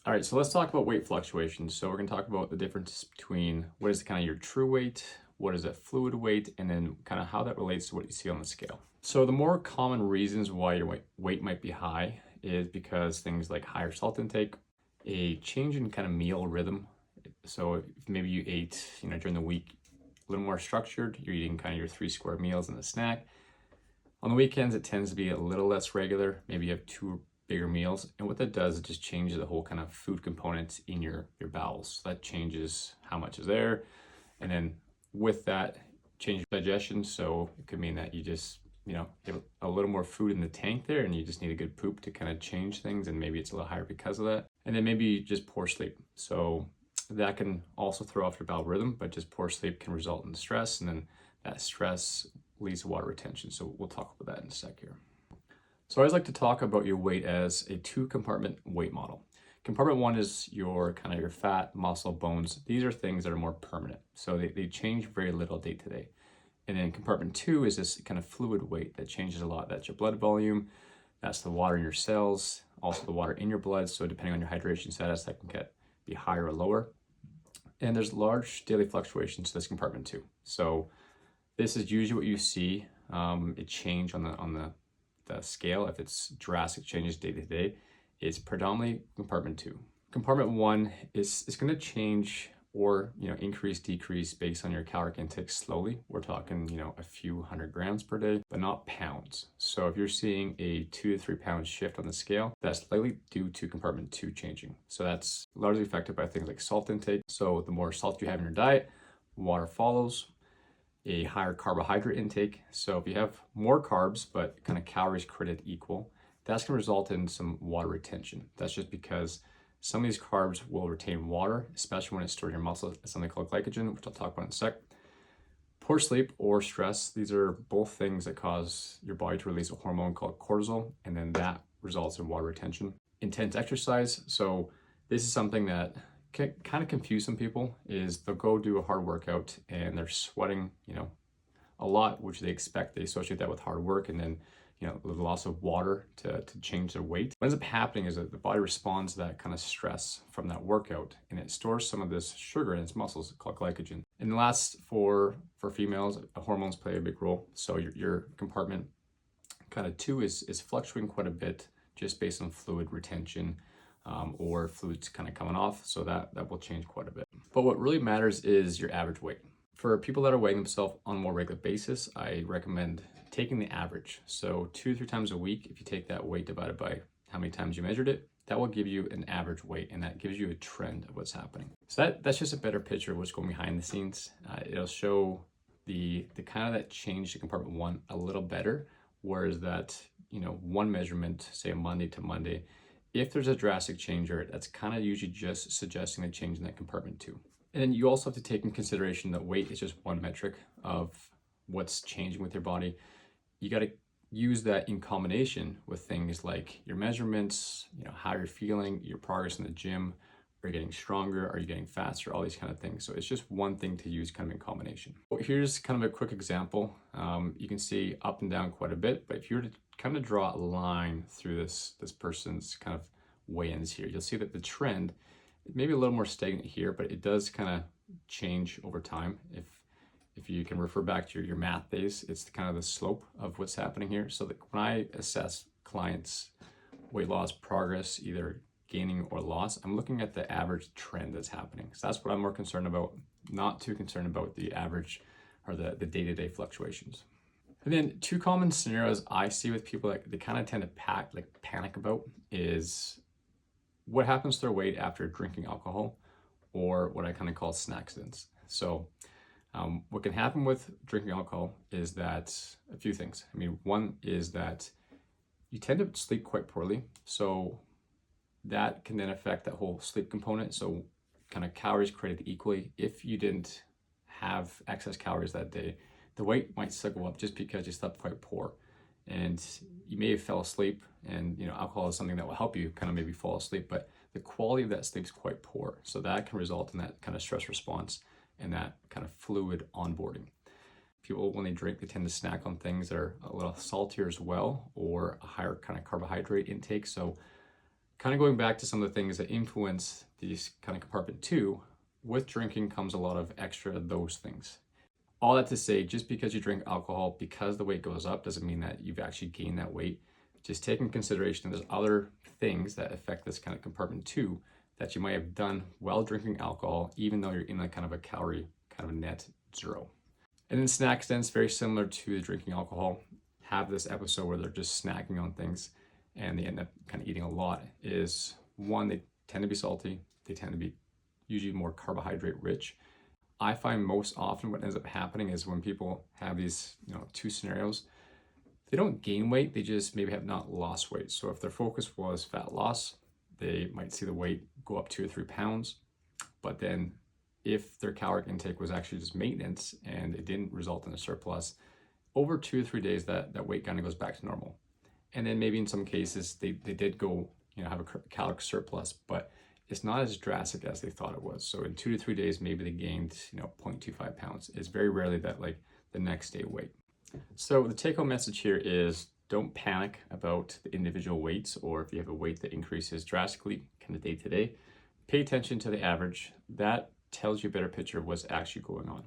All right, so let's talk about weight fluctuations. So we're going to talk about the difference between what is kind of your true weight, what is a fluid weight, and then kind of how that relates to what you see on the scale. So the more common reasons why your weight might be high is because things like higher salt intake, a change in kind of meal rhythm. So if maybe you ate, during the week a little more structured, you're eating kind of your 3 square meals and a snack. On the weekends, it tends to be a little less regular. Maybe you have 2 bigger meals, and what that does, it just changes the whole kind of food components in your bowels. So that changes how much is there, and then with that change digestion. So it could mean that you just get a little more food in the tank there, and you just need a good poop to kind of change things, and maybe it's a little higher because of that. And then maybe just poor sleep, so that can also throw off your bowel rhythm, but just poor sleep can result in stress, and then that stress leads to water retention. So we'll talk about that in a sec here. So I always like to talk about your weight as a 2-compartment weight model. Compartment 1 is your kind of your fat, muscle, bones. These are things that are more permanent. So they change very little day to day. And then compartment 2 is this kind of fluid weight that changes a lot. That's your blood volume. That's the water in your cells, also the water in your blood. So depending on your hydration status, that can be higher or lower. And there's large daily fluctuations to this compartment 2. So this is usually what you see. It change on the scale. If it's drastic changes day to day, is predominantly compartment 2. Compartment 1 is going to change or increase, decrease based on your caloric intake slowly. We're talking a few 100 grams per day, but not pounds. So if you're seeing a 2 to 3 pound shift on the scale, that's likely due to compartment 2 changing. So that's largely affected by things like salt intake. So the more salt you have in your diet, water follows. A higher carbohydrate intake. So if you have more carbs, but kind of calories created equal, that's going to result in some water retention. That's just because some of these carbs will retain water, especially when it's stored in your muscle. It's something called glycogen, which I'll talk about in a sec. Poor sleep or stress, these are both things that cause your body to release a hormone called cortisol, and then that results in water retention. Intense exercise. So this is something that can kind of confuse some people, is they'll go do a hard workout and they're sweating, a lot, which they expect. They associate that with hard work, and then, the loss of water to change their weight. What ends up happening is that the body responds to that kind of stress from that workout, and it stores some of this sugar in its muscles called glycogen. And last, for females, hormones play a big role. So your compartment kind of 2 is fluctuating quite a bit just based on fluid retention, or fluids kind of coming off, so that will change quite a bit. But what really matters is your average weight. For people that are weighing themselves on a more regular basis, I recommend taking the average. So 2 to 3 times a week, if you take that weight divided by how many times you measured it, that will give you an average weight, and that gives you a trend of what's happening. So that's just a better picture of what's going behind the scenes. It'll show the kind of that change to compartment 1 a little better, whereas that one measurement, say a Monday to Monday, if there's a drastic change, that's kind of usually just suggesting a change in that compartment 2. And then you also have to take in consideration that weight is just one metric of what's changing with your body. You got to use that in combination with things like your measurements, how you're feeling, your progress in the gym. Are you getting stronger? Are you getting faster? All these kind of things. So it's just one thing to use kind of in combination. Here's kind of a quick example. You can see up and down quite a bit, but if you were to kind of draw a line through this person's kind of weigh-ins here, you'll see that the trend maybe a little more stagnant here, but it does kind of change over time. If you can refer back to your math days, it's kind of the slope of what's happening here. So that when I assess clients' weight loss progress, either gaining or loss, I'm looking at the average trend that's happening. So that's what I'm more concerned about, not too concerned about the average or the day-to-day fluctuations. And then 2 common scenarios I see with people that they kind of tend to panic about is what happens to their weight after drinking alcohol, or what I kind of call snackcidents. So what can happen with drinking alcohol is that a few things. One is that you tend to sleep quite poorly. So that can then affect that whole sleep component. So kind of calories created equally. If you didn't have excess calories that day, the weight might still go up just because you slept quite poor. And you may have fell asleep, and alcohol is something that will help you kind of maybe fall asleep, but the quality of that sleep is quite poor. So that can result in that kind of stress response and that kind of fluid onboarding. People, when they drink, they tend to snack on things that are a little saltier as well, or a higher kind of carbohydrate intake. So Kind of going back to some of the things that influence these kind of compartment 2, with drinking comes a lot of extra of those things. All that to say, just because you drink alcohol, because the weight goes up, doesn't mean that you've actually gained that weight. Just take in consideration there's other things that affect this kind of compartment 2 that you might have done while drinking alcohol, even though you're in a kind of a calorie, kind of a net 0. And then Snackcidents, very similar to the drinking alcohol, have this episode where they're just snacking on things and they end up kind of eating a lot. Is one, they tend to be salty, they tend to be usually more carbohydrate rich. I find most often what ends up happening is when people have these, 2 scenarios, they don't gain weight, they just maybe have not lost weight. So if their focus was fat loss, they might see the weight go up 2 or 3 pounds. But then if their caloric intake was actually just maintenance and it didn't result in a surplus, over 2 or 3 days that weight kind of goes back to normal. And then maybe in some cases they did go, have a caloric surplus, but it's not as drastic as they thought it was. So in 2 to 3 days, maybe they gained, 0.25 pounds. It's very rarely that like the next day weight. So the take home message here is don't panic about the individual weights, or if you have a weight that increases drastically kind of day to day, pay attention to the average. That tells you a better picture of what's actually going on.